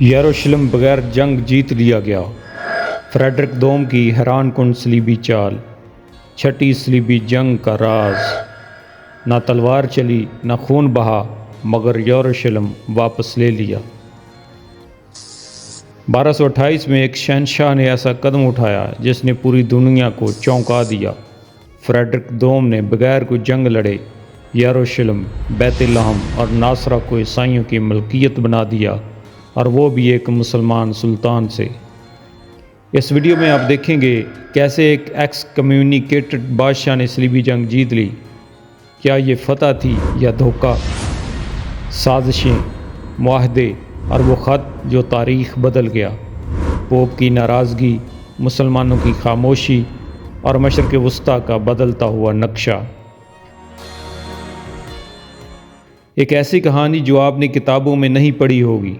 یروشلم بغیر جنگ جیت لیا گیا۔ فریڈرک دوم کی حیران کن صلیبی چال، چھٹی صلیبی جنگ کا راز۔ نہ تلوار چلی نہ خون بہا، مگر یروشلم واپس لے لیا۔ 1228 میں ایک شہنشاہ نے ایسا قدم اٹھایا جس نے پوری دنیا کو چونکا دیا۔ فریڈرک دوم نے بغیر کوئی جنگ لڑے یروشلم، بیت لحم اور ناصرہ کو عیسائیوں کی ملکیت بنا دیا، اور وہ بھی ایک مسلمان سلطان سے۔ اس ویڈیو میں آپ دیکھیں گے کیسے ایک ایکس کمیونیکیٹڈ بادشاہ نے صلیبی جنگ جیت لی۔ کیا یہ فتح تھی یا دھوکہ؟ سازشیں، معاہدے اور وہ خط جو تاریخ بدل گیا۔ پوپ کی ناراضگی، مسلمانوں کی خاموشی اور مشرق وسطیٰ کا بدلتا ہوا نقشہ۔ ایک ایسی کہانی جو آپ نے کتابوں میں نہیں پڑھی ہوگی۔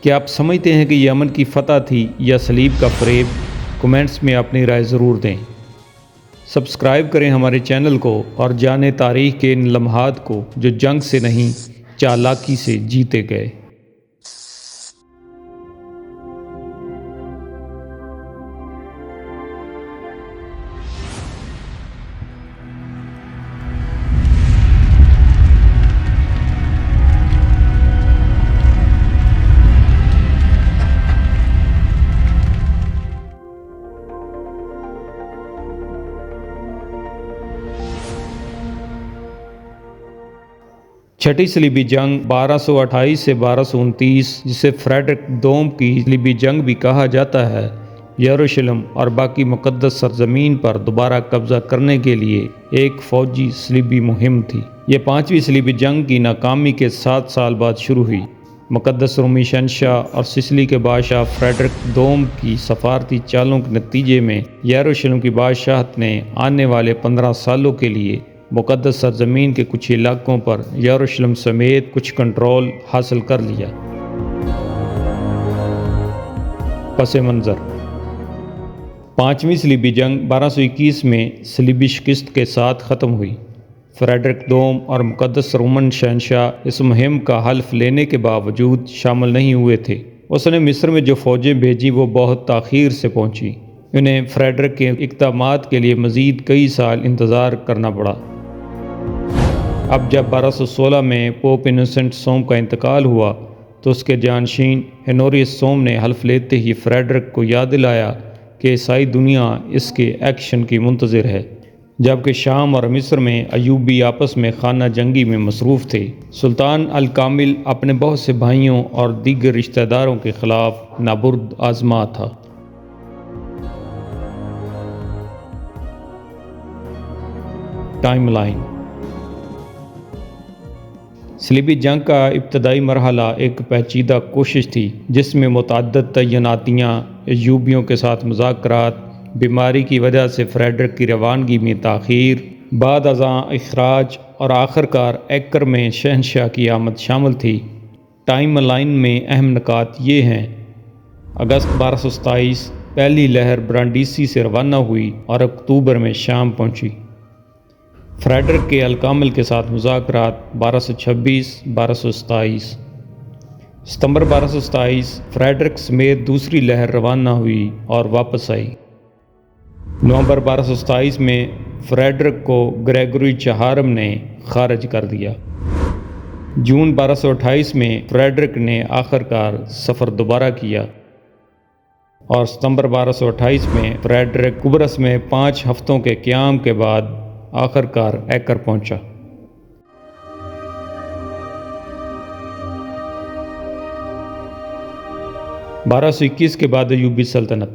کیا آپ سمجھتے ہیں کہ یہ امن کی فتح تھی یا صلیب کا فریب؟ کومنٹس میں اپنی رائے ضرور دیں۔ سبسکرائب کریں ہمارے چینل کو اور جانیں تاریخ کے ان لمحات کو جو جنگ سے نہیں، چالاکی سے جیتے گئے۔ چھٹی صلیبی جنگ 1228 سے 1229، جسے فریڈرک دوم کی صلیبی جنگ بھی کہا جاتا ہے، یروشلم اور باقی مقدس سرزمین پر دوبارہ قبضہ کرنے کے لیے ایک فوجی صلیبی مہم تھی۔ یہ 5ویں صلیبی جنگ کی ناکامی کے 7 سال بعد شروع ہوئی۔ مقدس رومی شہنشاہ اور سسلی کے بادشاہ فریڈرک دوم کی سفارتی چالوں کے نتیجے میں یروشلم کی بادشاہت نے آنے والے 15 سالوں کے لیے مقدس سرزمین کے کچھ علاقوں پر یروشلم سمیت کچھ کنٹرول حاصل کر لیا۔ پس منظر: 5ویں صلیبی جنگ 1221 میں صلیبی شکست کے ساتھ ختم ہوئی۔ فریڈرک دوم اور مقدس رومن شہنشاہ اس مہم کا حلف لینے کے باوجود شامل نہیں ہوئے تھے۔ اس نے مصر میں جو فوجیں بھیجی وہ بہت تاخیر سے پہنچی۔ انہیں فریڈرک کے اقدامات کے لیے مزید کئی سال انتظار کرنا پڑا۔ اب جب 1216 میں پوپ انوسنٹ سوم کا انتقال ہوا تو اس کے جانشین ہنوریوس سوم نے حلف لیتے ہی فریڈرک کو یاد دلایا کہ عیسائی دنیا اس کے ایکشن کی منتظر ہے، جبکہ شام اور مصر میں ایوبی آپس میں خانہ جنگی میں مصروف تھے۔ سلطان الکامل اپنے بہت سے بھائیوں اور دیگر رشتہ داروں کے خلاف نابرد آزما تھا۔ ٹائم لائن: صلیبی جنگ کا ابتدائی مرحلہ ایک پیچیدہ کوشش تھی جس میں متعدد تعیناتیاں، ایوبیوں کے ساتھ مذاکرات، بیماری کی وجہ سے فریڈرک کی روانگی میں تاخیر، بعد ازاں اخراج اور آخرکار ایکر میں شہنشاہ کی آمد شامل تھی۔ ٹائم لائن میں اہم نکات یہ ہیں: اگست 1227 پہلی لہر برانڈیسی سے روانہ ہوئی اور اکتوبر میں شام پہنچی۔ فریڈرک کے الکامل کے ساتھ مذاکرات 1226-1227۔ ستمبر 1227 فریڈرک سمیت دوسری لہر روانہ ہوئی اور واپس آئی۔ نومبر 1227 میں فریڈرک کو گریگوری چہارم نے خارج کر دیا۔ جون 1228 میں فریڈرک نے آخرکار سفر دوبارہ کیا اور ستمبر 1228 میں فریڈرک قبرص میں 5 ہفتوں کے قیام کے بعد آخرکار ایکر پہنچا۔ بارہ سو 21 کے بعد ایوبی سلطنت۔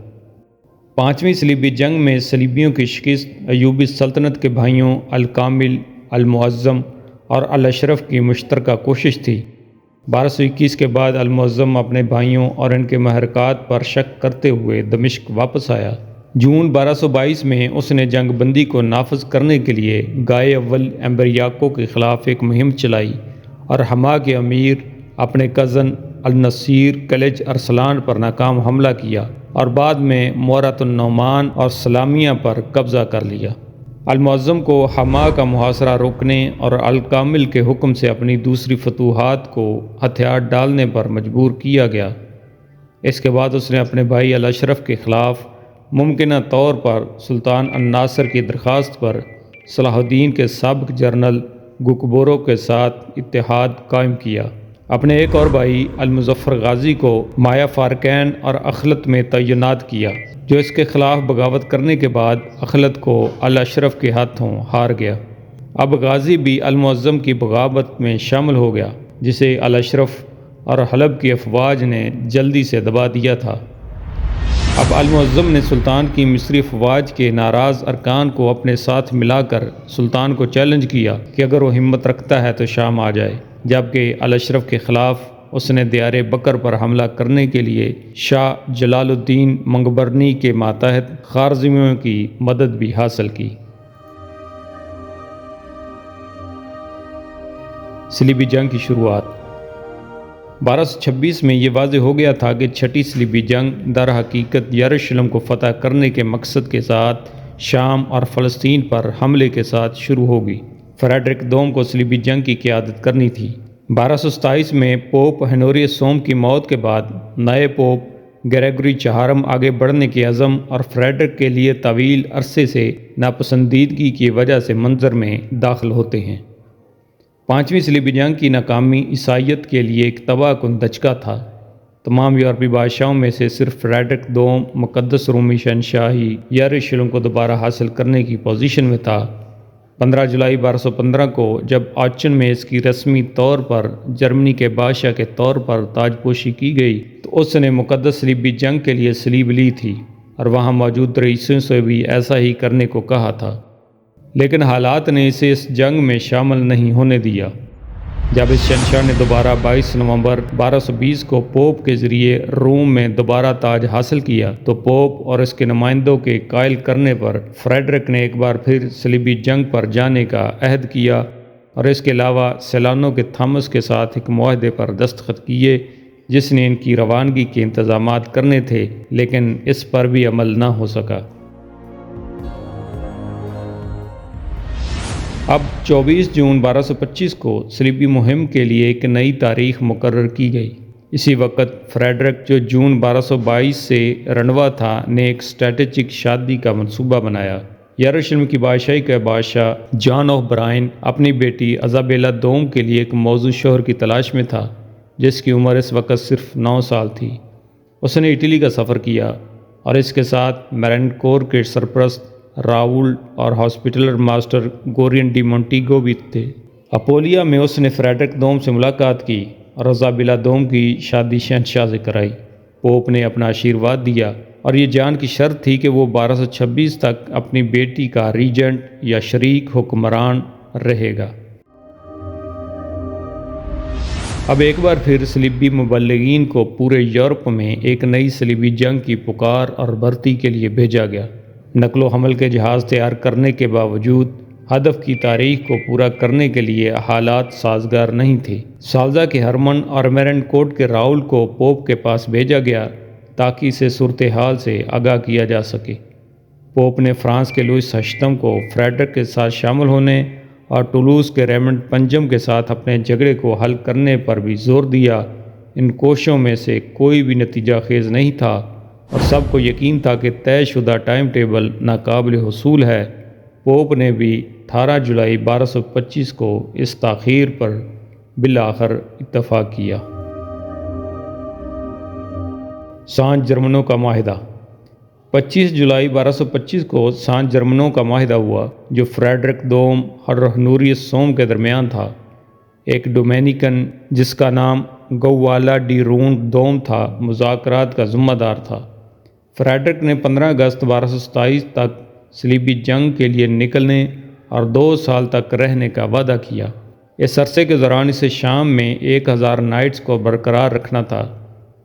5ویں صلیبی جنگ میں صلیبیوں کی شکست ایوبی سلطنت کے بھائیوں الکامل، المعظم اور الاشرف کی مشترکہ کوشش تھی۔ 1221 کے بعد المعظم اپنے بھائیوں اور ان کے محرکات پر شک کرتے ہوئے دمشق واپس آیا۔ جون 1222 میں اس نے جنگ بندی کو نافذ کرنے کے لیے گائے اول ایمبریاکو کے خلاف ایک مہم چلائی اور حما کے امیر اپنے کزن النصیر کلج ارسلان پر ناکام حملہ کیا اور بعد میں مورۃ النعمان اور سلامیہ پر قبضہ کر لیا۔ المعظم کو حما کا محاصرہ روکنے اور الکامل کے حکم سے اپنی دوسری فتوحات کو ہتھیار ڈالنے پر مجبور کیا گیا۔ اس کے بعد اس نے اپنے بھائی الاشرف کے خلاف ممکنہ طور پر سلطان الناصر کی درخواست پر صلاح الدین کے سابق جنرل گکبورو کے ساتھ اتحاد قائم کیا۔ اپنے ایک اور بھائی المظفر غازی کو مایا فارکین اور اخلت میں تعینات کیا، جو اس کے خلاف بغاوت کرنے کے بعد اخلت کو الاشرف کے ہاتھوں ہار گیا۔ اب غازی بھی المعظم کی بغاوت میں شامل ہو گیا، جسے الاشرف اور حلب کی افواج نے جلدی سے دبا دیا تھا۔ اب المعظم نے سلطان کی مصری افواج کے ناراض ارکان کو اپنے ساتھ ملا کر سلطان کو چیلنج کیا کہ اگر وہ ہمت رکھتا ہے تو شام آ جائے، جبکہ الاشرف کے خلاف اس نے دیار بکر پر حملہ کرنے کے لیے شاہ جلال الدین منگبرنی کے ماتحت خوارزمیوں کی مدد بھی حاصل کی۔ صلیبی جنگ کی شروعات 1226 میں یہ واضح ہو گیا تھا کہ چھٹی صلیبی جنگ در حقیقت یروشلم کو فتح کرنے کے مقصد کے ساتھ شام اور فلسطین پر حملے کے ساتھ شروع ہوگی۔ فریڈرک دوم کو صلیبی جنگ کی قیادت کرنی تھی۔ 1227 میں پوپ ہنوریوس سوم کی موت کے بعد نئے پوپ گریگوری چہارم آگے بڑھنے کے عزم اور فریڈرک کے لیے طویل عرصے سے ناپسندیدگی کی وجہ سے منظر میں داخل ہوتے ہیں۔ پانچویں صلیبی جنگ کی ناکامی عیسائیت کے لیے ایک تباہ کن دھچکا تھا۔ تمام یورپی بادشاہوں میں سے صرف فریڈرک دوم مقدس رومی شہنشاہی یروشلم کو دوبارہ حاصل کرنے کی پوزیشن میں تھا۔ 15 جولائی 1215 کو جب آچن میں اس کی رسمی طور پر جرمنی کے بادشاہ کے طور پر تاج پوشی کی گئی تو اس نے مقدس صلیبی جنگ کے لیے صلیب لی تھی اور وہاں موجود رئیسوں سے بھی ایسا ہی کرنے کو کہا تھا، لیکن حالات نے اسے اس جنگ میں شامل نہیں ہونے دیا۔ جب اس شہنشاہ نے دوبارہ 22 نومبر 1220 کو پوپ کے ذریعے روم میں دوبارہ تاج حاصل کیا تو پوپ اور اس کے نمائندوں کے قائل کرنے پر فریڈرک نے ایک بار پھر صلیبی جنگ پر جانے کا عہد کیا اور اس کے علاوہ سیلانوں کے تھامس کے ساتھ ایک معاہدے پر دستخط کیے جس نے ان کی روانگی کے انتظامات کرنے تھے، لیکن اس پر بھی عمل نہ ہو سکا۔ اب 24 جون 1225 کو صلیبی مہم کے لیے ایک نئی تاریخ مقرر کی گئی۔ اسی وقت فریڈرک، جو جون 1222 سے رنوا تھا، نے ایک اسٹریٹجک شادی کا منصوبہ بنایا۔ یروشلم کی بادشاہی کا بادشاہ جان آف برائن اپنی بیٹی ایزابیلا دوم کے لیے ایک موزوں شوہر کی تلاش میں تھا، جس کی عمر اس وقت صرف 9 سال تھی۔ اس نے اٹلی کا سفر کیا اور اس کے ساتھ میرینکور کے سرپرست راؤل اور ہاسپٹلر ماسٹر گورین ڈی مونٹیگو بھی تھے۔ اپولیا میں اس نے فریڈرک دوم سے ملاقات کی اور ایزابیلا دوم کی شادی شہنشاہ سے کرائی۔ پوپ نے اپنا آشیرواد دیا اور یہ جان کی شرط تھی کہ وہ 1226 تک اپنی بیٹی کا ریجنٹ یا شریک حکمران رہے گا۔ اب ایک بار پھر صلیبی مبلغین کو پورے یورپ میں ایک نئی صلیبی جنگ کی پکار اور بھرتی کے لیے بھیجا گیا۔ نقل و حمل کے جہاز تیار کرنے کے باوجود ہدف کی تاریخ کو پورا کرنے کے لیے حالات سازگار نہیں تھے۔ سالزا کے ہرمن اور میرینکورٹ کے راؤل کو پوپ کے پاس بھیجا گیا تاکہ اسے صورتحال سے آگاہ کیا جا سکے۔ پوپ نے فرانس کے لوئس ہشتم کو فریڈرک کے ساتھ شامل ہونے اور ٹولوس کے ریمنڈ پنجم کے ساتھ اپنے جھگڑے کو حل کرنے پر بھی زور دیا۔ ان کوششوں میں سے کوئی بھی نتیجہ خیز نہیں تھا اور سب کو یقین تھا کہ طے شدہ ٹائم ٹیبل ناقابل حصول ہے۔ پوپ نے بھی 18 جولائی 1225 کو اس تاخیر پر بالآخر اتفاق کیا۔ سان جرمنو کا معاہدہ 25 جولائی 1225 کو سان جرمنو کا معاہدہ ہوا، جو فریڈرک دوم اور ہنوریوس سوم کے درمیان تھا۔ ایک ڈومینیکن جس کا نام گوالا ڈی رون دوم تھا مذاکرات کا ذمہ دار تھا۔ فریڈرک نے 15 اگست 1227 تک صلیبی جنگ کے لیے نکلنے اور 2 سال تک رہنے کا وعدہ کیا۔ اس عرصے کے دوران اسے شام میں 1000 نائٹس کو برقرار رکھنا تھا،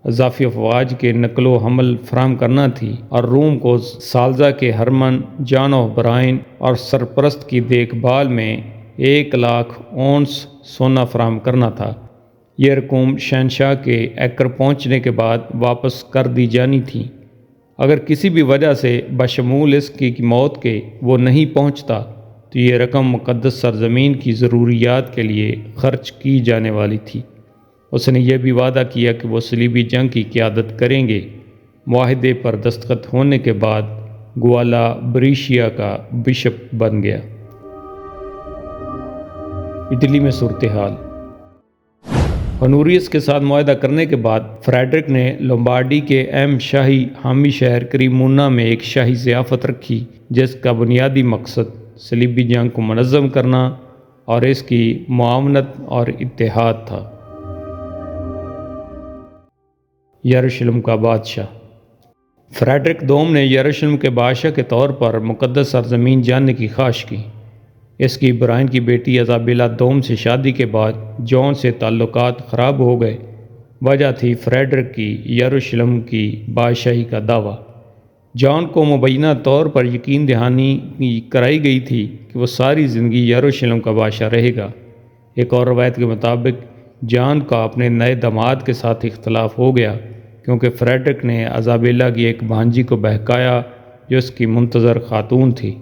اضافی افواج کے نقل و حمل فراہم کرنا تھی اور روم کو سالزا کے ہرمن، جان آف برائن اور سرپرست کی دیکھ بھال میں 1,00,000 اونس سونا فراہم کرنا تھا۔ یہ رقوم شہنشاہ کے ایکر پہنچنے کے بعد واپس کر دی جانی تھی۔ اگر کسی بھی وجہ سے بشمول اس کی موت کے وہ نہیں پہنچتا تو یہ رقم مقدس سرزمین کی ضروریات کے لیے خرچ کی جانے والی تھی۔ اس نے یہ بھی وعدہ کیا کہ وہ صلیبی جنگ کی قیادت کریں گے۔ معاہدے پر دستخط ہونے کے بعد گوالا بریشیا کا بشپ بن گیا۔ اٹلی میں صورتحال۔ ہنوریس کے ساتھ معاہدہ کرنے کے بعد فریڈرک نے لومبارڈی کے اہم شاہی حامی شہر کریمونا میں ایک شاہی ضیافت رکھی، جس کا بنیادی مقصد صلیبی جنگ کو منظم کرنا اور اس کی معاونت اور اتحاد تھا۔ یروشلم کا بادشاہ۔ فریڈرک دوم نے یروشلم کے بادشاہ کے طور پر مقدس سرزمین جاننے کی خواہش کی۔ اس کی برائن کی بیٹی ایزابیلا دوم سے شادی کے بعد جان سے تعلقات خراب ہو گئے۔ وجہ تھی فریڈرک کی یروشلم کی بادشاہی کا دعویٰ۔ جان کو مبینہ طور پر یقین دہانی کرائی گئی تھی کہ وہ ساری زندگی یروشلم کا بادشاہ رہے گا۔ ایک اور روایت کے مطابق جان کا اپنے نئے داماد کے ساتھ اختلاف ہو گیا، کیونکہ فریڈرک نے ایزابیلا کی ایک بھانجی کو بہکایا جو اس کی منتظر خاتون تھی۔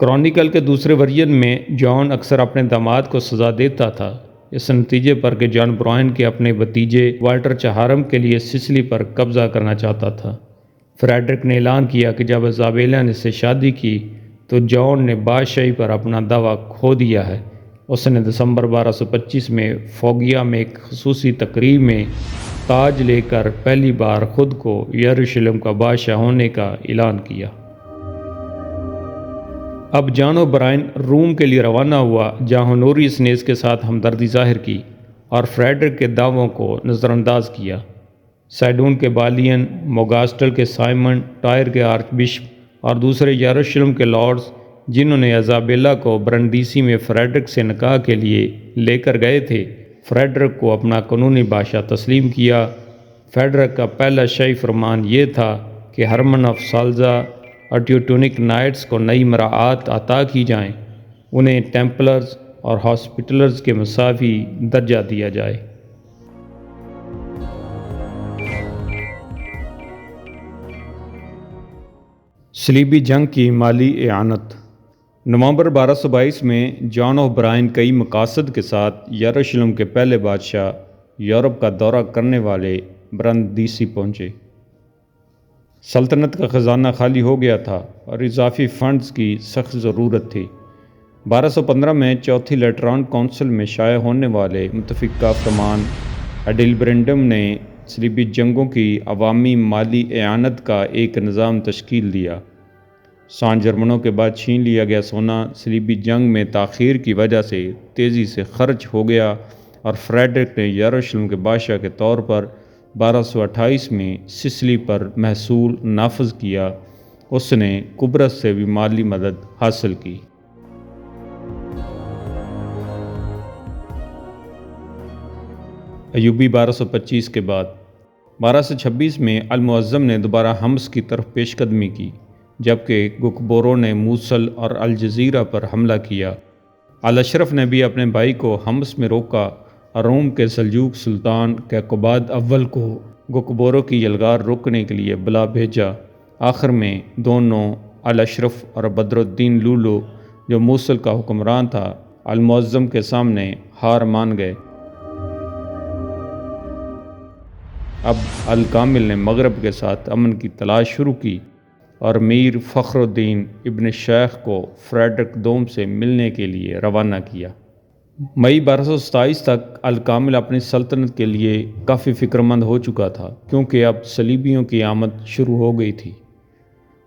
کرونیکل کے دوسرے ورژن میں جان اکثر اپنے داماد کو سزا دیتا تھا، اس نتیجے پر کہ جان برائن کے اپنے بھتیجے والٹر چہارم کے لیے سسلی پر قبضہ کرنا چاہتا تھا۔ فریڈرک نے اعلان کیا کہ جب ایزابیلا نے اس سے شادی کی تو جان نے بادشاہی پر اپنا دعویٰ کھو دیا ہے۔ اس نے دسمبر 1225 میں فوگیا میں ایک خصوصی تقریب میں تاج لے کر پہلی بار خود کو یروشلم کا بادشاہ ہونے کا اعلان کیا۔ اب جان برائن روم کے لیے روانہ ہوا، جہاں ہنوریس نے اس کے ساتھ ہمدردی ظاہر کی اور فریڈرک کے دعووں کو نظر انداز کیا۔ سائڈون کے بالین، موگاسٹل کے سائمن، ٹائر کے آرچ بشپ اور دوسرے یروشلم کے لارڈز جنہوں نے ایزابیلا کو برنڈیسی میں فریڈرک سے نکاح کے لیے لے کر گئے تھے، فریڈرک کو اپنا قانونی بادشاہ تسلیم کیا۔ فریڈرک کا پہلا شاہی فرمان یہ تھا کہ ہرمن آف سالزا اور ٹیوٹونک نائٹس کو نئی مراعات عطا کی جائیں، انہیں ٹیمپلرز اور ہاسپٹلرز کے مساوی درجہ دیا جائے۔ صلیبی جنگ کی مالی اعانت۔ نومبر 1222 میں جان آف برائن کئی مقاصد کے ساتھ یروشلم کے پہلے بادشاہ یورپ کا دورہ کرنے والے برندیسی پہنچے۔ سلطنت کا خزانہ خالی ہو گیا تھا اور اضافی فنڈز کی سخت ضرورت تھی۔ 1215 میں چوتھی لیٹران کونسل میں شائع ہونے والے متفقہ فرمان ایڈلبرنڈم نے صلیبی جنگوں کی عوامی مالی اعانت کا ایک نظام تشکیل دیا۔ سان جرمنوں کے بعد چھین لیا گیا سونا صلیبی جنگ میں تاخیر کی وجہ سے تیزی سے خرچ ہو گیا اور فریڈرک نے یروشلم کے بادشاہ کے طور پر 1228 میں سسلی پر محصول نافذ کیا۔ اس نے قبرص سے بھی مالی مدد حاصل کی۔ ایوبی 1225 کے بعد 1226 میں المعظم نے دوبارہ حمص کی طرف پیش قدمی کی، جبکہ گکبوروں نے موصل اور الجزیرہ پر حملہ کیا۔ الاشرف نے بھی اپنے بھائی کو حمص میں روکا اور روم کے سلجوق سلطان کیقوباد اول کو گکبوروں کی یلغار روکنے کے لیے بلا بھیجا۔ آخر میں دونوں الاشرف اور بدر الدین لولو، جو موصل کا حکمران تھا، المعظم کے سامنے ہار مان گئے۔ اب الکامل نے مغرب کے ساتھ امن کی تلاش شروع کی اور میر فخر الدین ابن شیخ کو فریڈرک دوم سے ملنے کے لیے روانہ کیا۔ مئی 1227 تک الکامل اپنی سلطنت کے لیے کافی فکرمند ہو چکا تھا، کیونکہ اب صلیبیوں کی آمد شروع ہو گئی تھی۔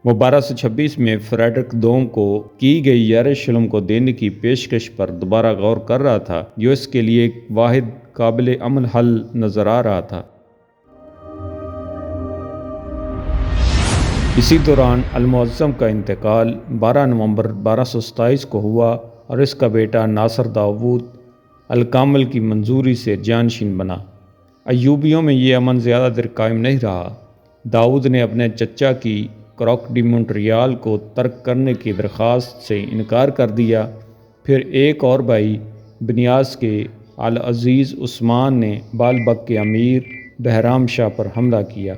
وہ 1226 میں فریڈرک دوم کو کی گئی یروشلم کو دینے کی پیشکش پر دوبارہ غور کر رہا تھا، جو اس کے لیے ایک واحد قابل عمل حل نظر آ رہا تھا۔ اسی دوران المعظم کا انتقال 12 نومبر 1227 کو ہوا اور اس کا بیٹا ناصر داؤد الکامل کی منظوری سے جانشین بنا۔ ایوبیوں میں یہ امن زیادہ دیر قائم نہیں رہا۔ داؤد نے اپنے چچا کی کروک ڈی مونٹریال کو ترک کرنے کی درخواست سے انکار کر دیا۔ پھر ایک اور بھائی بنیاس کے العزیز عثمان نے بالبک کے امیر بہرام شاہ پر حملہ کیا۔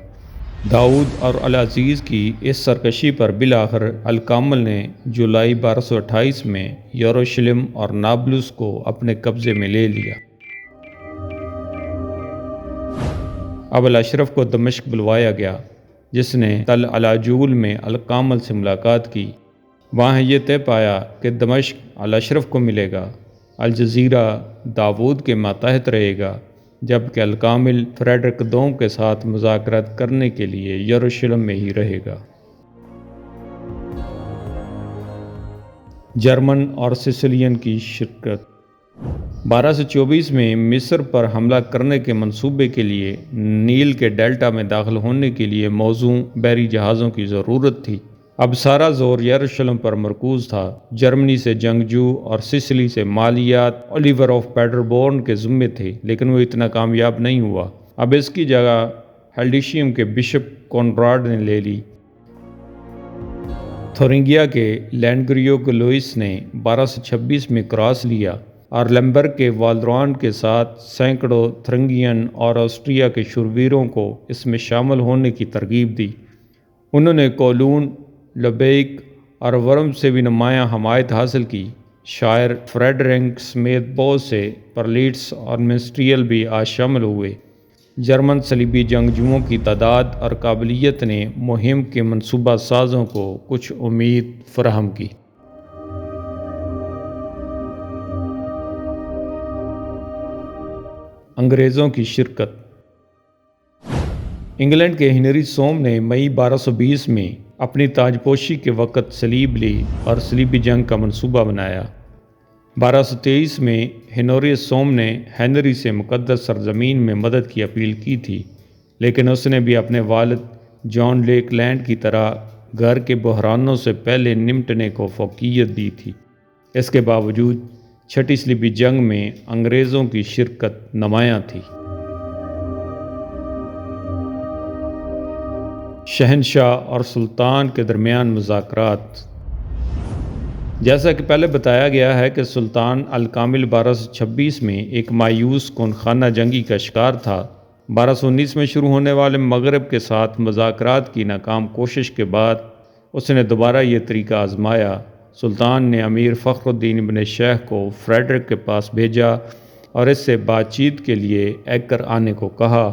داؤد اور العزیز کی اس سرکشی پر بالآخر الکامل نے جولائی 1228 میں یروشلم اور نابلس کو اپنے قبضے میں لے لیا۔ اب الاشرف کو دمشق بلوایا گیا، جس نے تل علاجول میں الکامل سے ملاقات کی۔ وہاں یہ طے پایا کہ دمشق الاشرف کو ملے گا، الجزیرہ داود کے ماتحت رہے گا، جبکہ الکامل فریڈرک دوم کے ساتھ مذاکرات کرنے کے لیے یروشلم میں ہی رہے گا۔ جرمن اور سسلین کی شرکت 1224 میں مصر پر حملہ کرنے کے منصوبے کے لیے نیل کے ڈیلٹا میں داخل ہونے کے لیے موزوں بحری جہازوں کی ضرورت تھی۔ اب سارا زور یروشلم پر مرکوز تھا۔ جرمنی سے جنگجو اور سسلی سے مالیات اولیور آف پیڈربورن کے ذمے تھے، لیکن وہ اتنا کامیاب نہیں ہوا۔ اب اس کی جگہ ہیلڈیشیم کے بشپ کونراڈ نے لے لی۔ تھورنگیا کے لینڈگریو گلوئس نے 1226 میں کراس لیا اور لمبرگ کے والدران کے ساتھ سینکڑوں تھرنگین اور آسٹریا کے شورویروں کو اس میں شامل ہونے کی ترغیب دی۔ انہوں نے کولون، لبیک اور ورم سے بھی نمایاں حمایت حاصل کی۔ شاعر فریڈرک سمیت بہت سے پرلیٹس اور منسٹریل بھی آج شامل ہوئے۔ جرمن صلیبی جنگجوؤں کی تعداد اور قابلیت نے مہم کے منصوبہ سازوں کو کچھ امید فراہم کی۔ انگریزوں کی شرکت انگلینڈ کے ہنری سوم نے مئی 1220 میں اپنی تاجپوشی کے وقت صلیب لی اور صلیبی جنگ کا منصوبہ بنایا۔ 1223 میں ہنوریس سوم نے ہنری سے مقدس سرزمین میں مدد کی اپیل کی تھی، لیکن اس نے بھی اپنے والد جان لیک لینڈ کی طرح گھر کے بحرانوں سے پہلے نمٹنے کو فوقیت دی تھی۔ اس کے باوجود چھٹی صلیبی جنگ میں انگریزوں کی شرکت نمایاں تھی۔ شہنشاہ اور سلطان کے درمیان مذاکرات۔ جیسا کہ پہلے بتایا گیا ہے کہ سلطان الکامل 1226 میں ایک مایوس کن خانہ جنگی کا شکار تھا۔ 1219 میں شروع ہونے والے مغرب کے ساتھ مذاکرات کی ناکام کوشش کے بعد اس نے دوبارہ یہ طریقہ آزمایا۔ سلطان نے امیر فخر الدین ابن شیخ کو فریڈرک کے پاس بھیجا اور اس سے بات چیت کے لیے ایکر آنے کو کہا،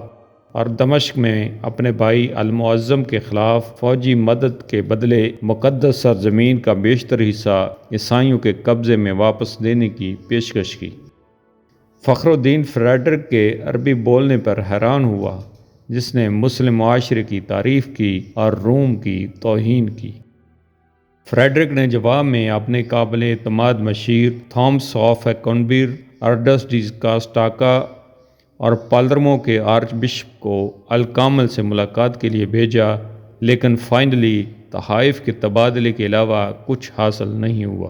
اور دمشق میں اپنے بھائی المعظم کے خلاف فوجی مدد کے بدلے مقدس سرزمین کا بیشتر حصہ عیسائیوں کے قبضے میں واپس دینے کی پیشکش کی۔ فخر الدین فریڈرک کے عربی بولنے پر حیران ہوا، جس نے مسلم معاشرے کی تعریف کی اور روم کی توہین کی۔ فریڈرک نے جواب میں اپنے قابل اعتماد مشیر تھامس آف ایکونبیر، ارڈس ڈی کاسٹاکا اور پالرمو کے آرچ بشپ کو الکامل سے ملاقات کے لیے بھیجا، لیکن فائنلی تحائف کے تبادلے کے علاوہ کچھ حاصل نہیں ہوا۔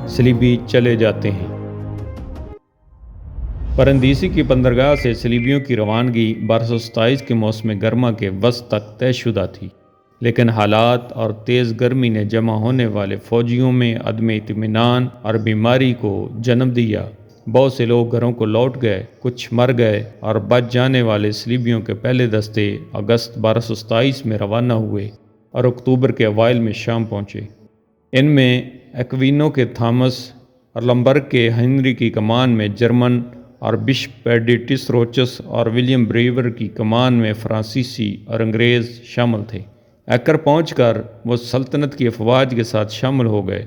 صلیبی چلے جاتے ہیں۔ پرندیسی کی بندرگاہ سے صلیبیوں کی روانگی 1227 کے موسم گرما کے وسط تک طے شدہ تھی، لیکن حالات اور تیز گرمی نے جمع ہونے والے فوجیوں میں عدم اطمینان اور بیماری کو جنم دیا۔ بہت سے لوگ گھروں کو لوٹ گئے، کچھ مر گئے، اور بچ جانے والے صلیبیوں کے پہلے دستے اگست 1227 میں روانہ ہوئے اور اکتوبر کے اوائل میں شام پہنچے۔ ان میں ایکوینو کے تھامس اور لمبرگ کے ہنری کی کمان میں جرمن اور بشپ پیڈیٹس روچس اور ولیم بریور کی کمان میں فرانسیسی اور انگریز شامل تھے۔ ایکر پہنچ کر وہ سلطنت کی افواج کے ساتھ شامل ہو گئے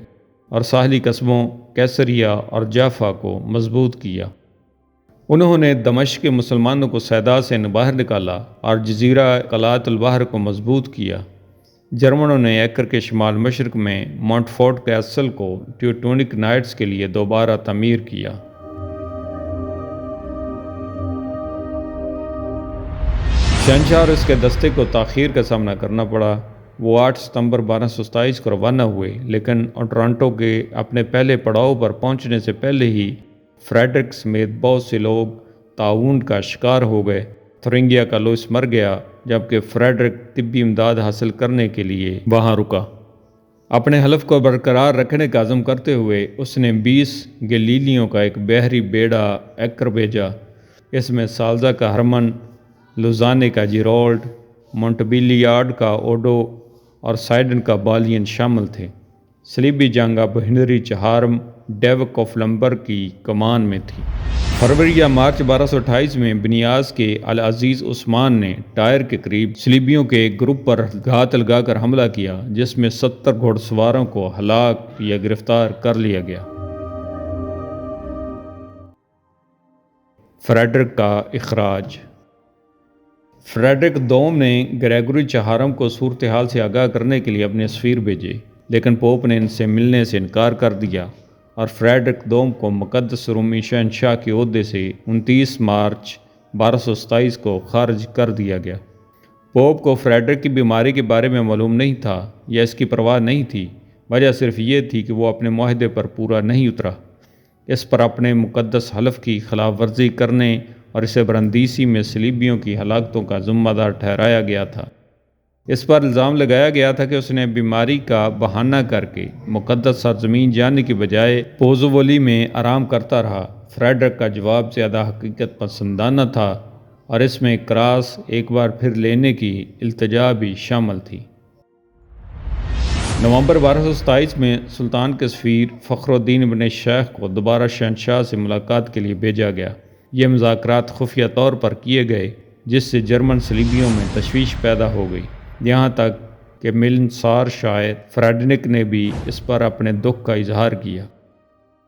اور ساحلی قصبوں کیسریا اور جافا کو مضبوط کیا۔ انہوں نے دمشق کے مسلمانوں کو صیدا سے باہر نکالا اور جزیرہ قلعت البحر کو مضبوط کیا۔ جرمنوں نے ایکر کے شمال مشرق میں مونٹ فورٹ کیسل کو ٹیوٹونک نائٹس کے لیے دوبارہ تعمیر کیا۔ شہنشاہ اور اس کے دستے کو تاخیر کا سامنا کرنا پڑا۔ وہ 8 ستمبر 1227 کو روانہ ہوئے، لیکن اٹرانٹو کے اپنے پہلے پڑاؤ پر پہنچنے سے پہلے ہی فریڈرک سمیت بہت سے لوگ طاعون کا شکار ہو گئے۔ تھورنگیا کا لوئس مر گیا، جبکہ فریڈرک طبی امداد حاصل کرنے کے لیے وہاں رکا۔ اپنے حلف کو برقرار رکھنے کا عزم کرتے ہوئے اس نے 20 گلیلیوں کا ایک بحری بیڑا ایکر بھیجا۔ اس میں سالزا کا ہرمن، لوزانے کا جیرولڈ، مونٹبیلیارڈ کا اوڈو اور سائڈن کا بالین شامل تھے۔ صلیبی جنگ اب ہنری چہارم ڈیوک آف لمبر کی کمان میں تھی۔ فروری یا مارچ 1228 میں بنیاز کے العزیز عثمان نے ٹائر کے قریب صلیبیوں کے ایک گروپ پر گھات لگا کر حملہ کیا، جس میں 70 گھوڑ سواروں کو ہلاک یا گرفتار کر لیا گیا۔ فریڈرک کا اخراج۔ فریڈرک دوم نے گریگوری چہارم کو صورتحال سے آگاہ کرنے کے لیے اپنے سفیر بھیجے، لیکن پوپ نے ان سے ملنے سے انکار کر دیا اور فریڈرک دوم کو مقدس رومی شہنشاہ کے عہدے سے 29 مارچ 1227 کو خارج کر دیا گیا۔ پوپ کو فریڈرک کی بیماری کے بارے میں معلوم نہیں تھا یا اس کی پرواہ نہیں تھی، وجہ صرف یہ تھی کہ وہ اپنے معاہدے پر پورا نہیں اترا۔ اس پر اپنے مقدس حلف کی خلاف ورزی کرنے اور اسے برندیسی میں صلیبیوں کی ہلاکتوں کا ذمہ دار ٹھہرایا گیا تھا۔ اس پر الزام لگایا گیا تھا کہ اس نے بیماری کا بہانہ کر کے مقدس سرزمین جانے کی بجائے پوزوولی میں آرام کرتا رہا۔ فریڈرک کا جواب زیادہ حقیقت پسندانہ تھا اور اس میں کراس ایک بار پھر لینے کی التجا بھی شامل تھی۔ نومبر 1227 میں سلطان کے سفیر فخر الدین بن شیخ کو دوبارہ شہنشاہ سے ملاقات کے لیے بھیجا گیا۔ یہ مذاکرات خفیہ طور پر کیے گئے، جس سے جرمن صلیبیوں میں تشویش پیدا ہو گئی، یہاں تک کہ ملنسار شاعر فریڈرک نے بھی اس پر اپنے دکھ کا اظہار کیا۔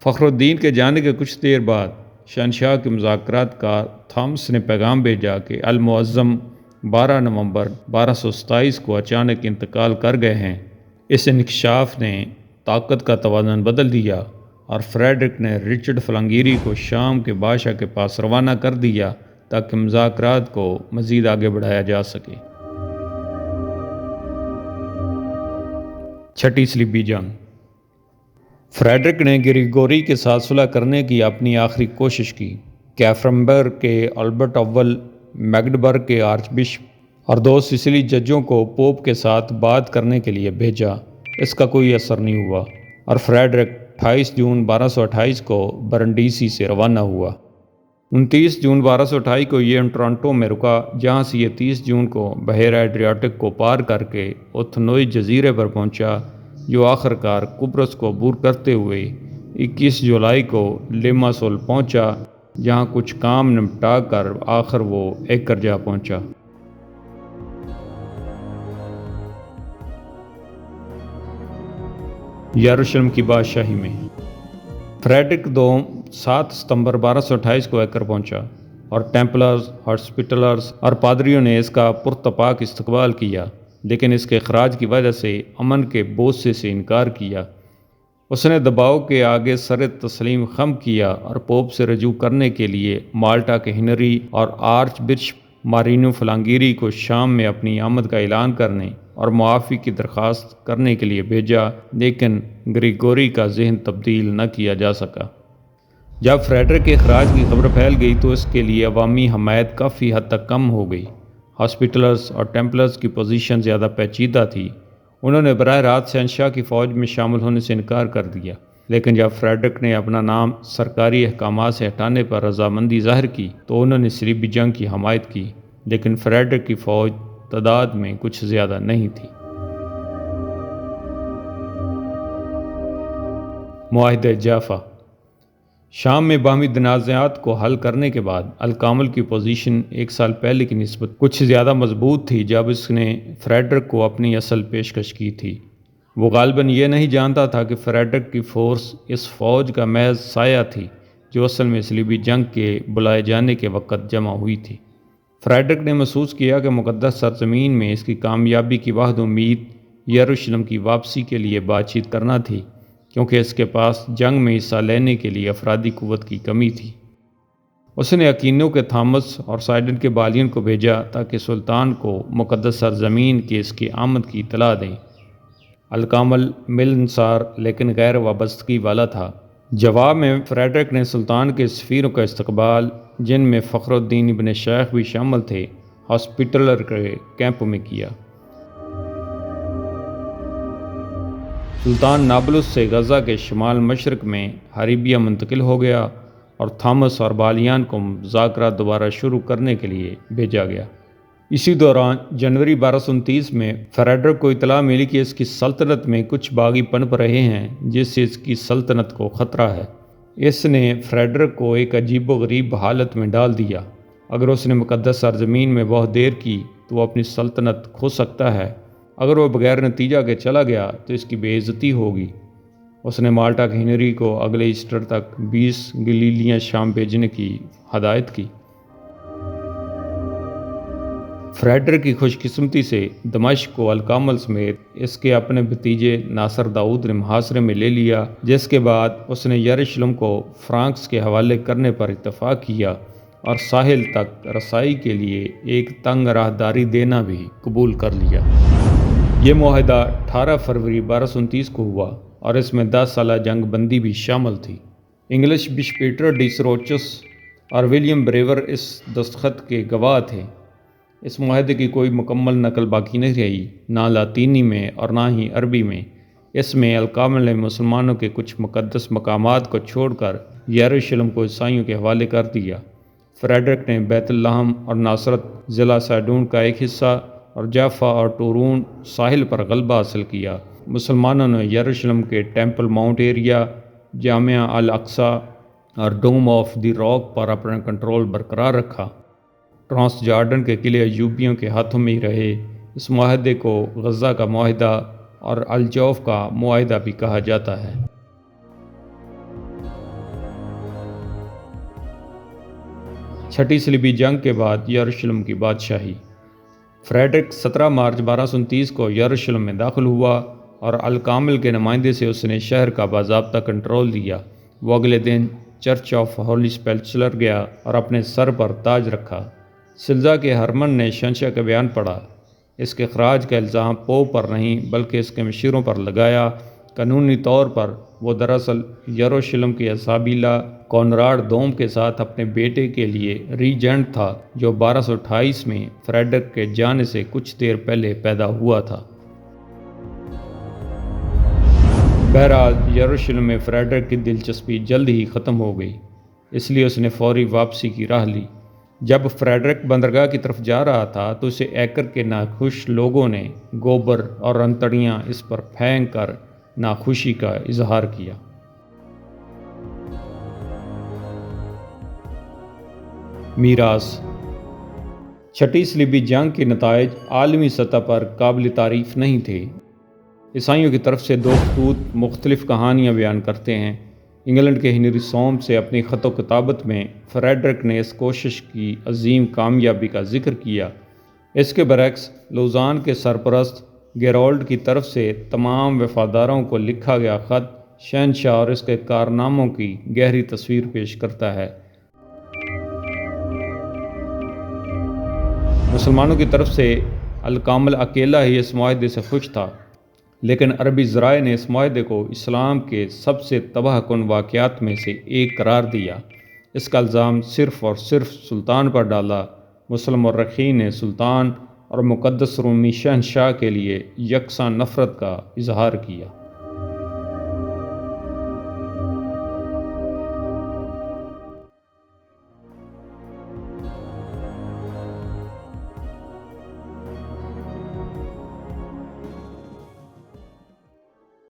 فخر الدین کے جانے کے کچھ دیر بعد شہنشاہ کے مذاکرات کا تھامس نے پیغام بھیجا کہ المعظم 12 نومبر 1227 کو اچانک انتقال کر گئے ہیں۔ اس انکشاف نے طاقت کا توازن بدل دیا اور فریڈرک نے رچرڈ فلانگیری کو شام کے بادشاہ کے پاس روانہ کر دیا تاکہ مذاکرات کو مزید آگے بڑھایا جا سکے۔ چھٹی صلیبی جنگ۔ فریڈرک نے گریگوری کے ساتھ صلح کرنے کی اپنی آخری کوشش کی۔ کیفرمبرگ کے البرٹ اول، میگڈبرگ کے آرچ بشپ اور 2 سسلی ججوں کو پوپ کے ساتھ بات کرنے کے لیے بھیجا۔ اس کا کوئی اثر نہیں ہوا اور فریڈرک 28 جون 1228 کو برنڈیسی سے روانہ ہوا۔ 29 جون 1228 کو یہ ٹورنٹو میں رکا، جہاں سے یہ 30 جون کو بحیرہ ایڈریاٹک کو پار کر کے اوتھنوئی جزیرے پر پہنچا، جو آخر کار قبرص کو عبور کرتے ہوئے 21 جولائی کو لیماسول پہنچا، جہاں کچھ کام نمٹا کر آخر وہ ایکر جا پہنچا۔ یروشلم کی بادشاہی میں فریڈرک دوم 7 ستمبر 1228 کو ایکر پہنچا اور ٹیمپلرز، ہاسپٹلرز اور پادریوں نے اس کا پرتپاک استقبال کیا، لیکن اس کے اخراج کی وجہ سے امن کے بوسے سے انکار کیا۔ اس نے دباؤ کے آگے سر تسلیم خم کیا اور پوپ سے رجوع کرنے کے لیے مالٹا کے ہنری اور آرچ بشپ مارینو فلانگیری کو شام میں اپنی آمد کا اعلان کرنے اور معافی کی درخواست کرنے کے لیے بھیجا، لیکن گریگوری کا ذہن تبدیل نہ کیا جا سکا۔ جب فریڈرک کے اخراج کی خبر پھیل گئی تو اس کے لیے عوامی حمایت کافی حد تک کم ہو گئی۔ ہاسپٹلرز اور ٹیمپلرز کی پوزیشن زیادہ پیچیدہ تھی۔ انہوں نے براہ راست شہنشاہ کی فوج میں شامل ہونے سے انکار کر دیا، لیکن جب فریڈرک نے اپنا نام سرکاری احکامات سے ہٹانے پر رضامندی ظاہر کی تو انہوں نے صلیبی جنگ کی حمایت کی، لیکن فریڈرک کی فوج تعداد میں کچھ زیادہ نہیں تھی۔ معاہدہ جافا۔ شام میں باہمی تنازعات کو حل کرنے کے بعد الکامل کی پوزیشن 1 سال پہلے کی نسبت کچھ زیادہ مضبوط تھی جب اس نے فریڈرک کو اپنی اصل پیشکش کی تھی۔ وہ غالباً یہ نہیں جانتا تھا کہ فریڈرک کی فورس اس فوج کا محض سایہ تھی جو اصل میں صلیبی جنگ کے بلائے جانے کے وقت جمع ہوئی تھی۔ فریڈرک نے محسوس کیا کہ مقدس سرزمین میں اس کی کامیابی کی واحد امید یروشلم کی واپسی کے لیے بات چیت کرنا تھی، کیونکہ اس کے پاس جنگ میں حصہ لینے کے لیے افرادی قوت کی کمی تھی۔ اس نے اکینو کے تھامس اور سائڈن کے بالیون کو بھیجا تاکہ سلطان کو مقدس سرزمین کی اس کی آمد کی اطلاع دیں۔ الکامل ملنسار لیکن غیر وابستگی والا تھا۔ جواب میں فریڈرک نے سلطان کے سفیروں کا استقبال، جن میں فخر الدین ابن شیخ بھی شامل تھے، ہاسپٹلر کے کیمپ میں کیا۔ سلطان نابلس سے غزہ کے شمال مشرق میں حریبیہ منتقل ہو گیا اور تھامس اور بالیان کو مذاکرات دوبارہ شروع کرنے کے لیے بھیجا گیا۔ اسی دوران جنوری 1229 میں فریڈرک کو اطلاع ملی کہ اس کی سلطنت میں کچھ باغی پنپ رہے ہیں جس سے اس کی سلطنت کو خطرہ ہے۔ اس نے فریڈرک کو ایک عجیب و غریب حالت میں ڈال دیا۔ اگر اس نے مقدس سرزمین میں بہت دیر کی تو وہ اپنی سلطنت کھو سکتا ہے، اگر وہ بغیر نتیجہ کے چلا گیا تو اس کی بے عزتی ہوگی۔ اس نے مالٹا کے ہنری کو اگلے ایسٹر تک 20 گلیلیاں شام بھیجنے کی ہدایت کی۔ فریڈرک کی خوش قسمتی سے دمشق کو الکامل سمیت اس کے اپنے بھتیجے ناصر داؤد نے محاصرے میں لے لیا، جس کے بعد اس نے یروشلم کو فرانکس کے حوالے کرنے پر اتفاق کیا اور ساحل تک رسائی کے لیے ایک تنگ راہداری دینا بھی قبول کر لیا۔ یہ معاہدہ 18 فروری 1229 کو ہوا اور اس میں 10 سالہ جنگ بندی بھی شامل تھی۔ انگلش بشپ پیٹر ڈی سروچس اور ولیم بریور اس دستخط کے گواہ تھے۔ اس معاہدے کی کوئی مکمل نقل باقی نہیں رہی، نہ لاطینی میں اور نہ ہی عربی میں۔ اس میں الکامل نے مسلمانوں کے کچھ مقدس مقامات کو چھوڑ کر یروشلم کو عیسائیوں کے حوالے کر دیا۔ فریڈرک نے بیت لحم اور ناصرت ضلع سیڈون کا ایک حصہ اور جافا اور ٹورون ساحل پر غلبہ حاصل کیا۔ مسلمانوں نے یروشلم کے ٹیمپل ماؤنٹ ایریا، جامعہ الاقصی اور ڈوم آف دی راک پر اپنا کنٹرول برقرار رکھا۔ ٹرانس جارڈن کے قلعے ایوبیوں کے ہاتھوں میں ہی رہے۔ اس معاہدے کو غزہ کا معاہدہ اور الجوف کا معاہدہ بھی کہا جاتا ہے۔ چھٹی صلیبی جنگ کے بعد یروشلم کی بادشاہی۔ فریڈرک 17 مارچ 1229 کو یروشلم میں داخل ہوا اور الکامل کے نمائندے سے اس نے شہر کا باضابطہ کنٹرول لیا۔ وہ اگلے دن چرچ آف ہولی سپیلچلر گیا اور اپنے سر پر تاج رکھا۔ سلزا کے ہرمن نے شہنشاہ کا بیان پڑھا۔ اس کے خراج کا الزام پوپ پر نہیں بلکہ اس کے مشیروں پر لگایا۔ قانونی طور پر وہ دراصل یروشلم کے اسابیلا کونراڈ دوم کے ساتھ اپنے بیٹے کے لیے ریجنٹ تھا، جو 1228 میں فریڈرک کے جانے سے کچھ دیر پہلے پیدا ہوا تھا۔ بہرحال یروشلم میں فریڈرک کی دلچسپی جلد ہی ختم ہو گئی، اس لیے اس نے فوری واپسی کی راہ لی۔ جب فریڈرک بندرگاہ کی طرف جا رہا تھا تو اسے ایکر کے ناخوش لوگوں نے گوبر اور انتڑیاں اس پر پھینک کر ناخوشی کا اظہار کیا۔ میراث۔ چھٹی صلیبی جنگ کے نتائج عالمی سطح پر قابل تعریف نہیں تھے۔ عیسائیوں کی طرف سے 2 خطوط مختلف کہانیاں بیان کرتے ہیں۔ انگلینڈ کے ہنری سوم سے اپنی خط و کتابت میں فریڈرک نے اس کوشش کی عظیم کامیابی کا ذکر کیا۔ اس کے برعکس لوزان کے سرپرست گیرولڈ کی طرف سے تمام وفاداروں کو لکھا گیا خط شہنشاہ اور اس کے کارناموں کی گہری تصویر پیش کرتا ہے۔ مسلمانوں کی طرف سے الکامل اکیلا ہی اس معاہدے سے خوش تھا، لیکن عربی ذرائع نے اس معاہدے کو اسلام کے سب سے تباہ کن واقعات میں سے ایک قرار دیا۔ اس کا الزام صرف اور صرف سلطان پر ڈالا۔ مسلم مورخین نے سلطان اور مقدس رومی شہنشاہ کے لیے یکساں نفرت کا اظہار کیا۔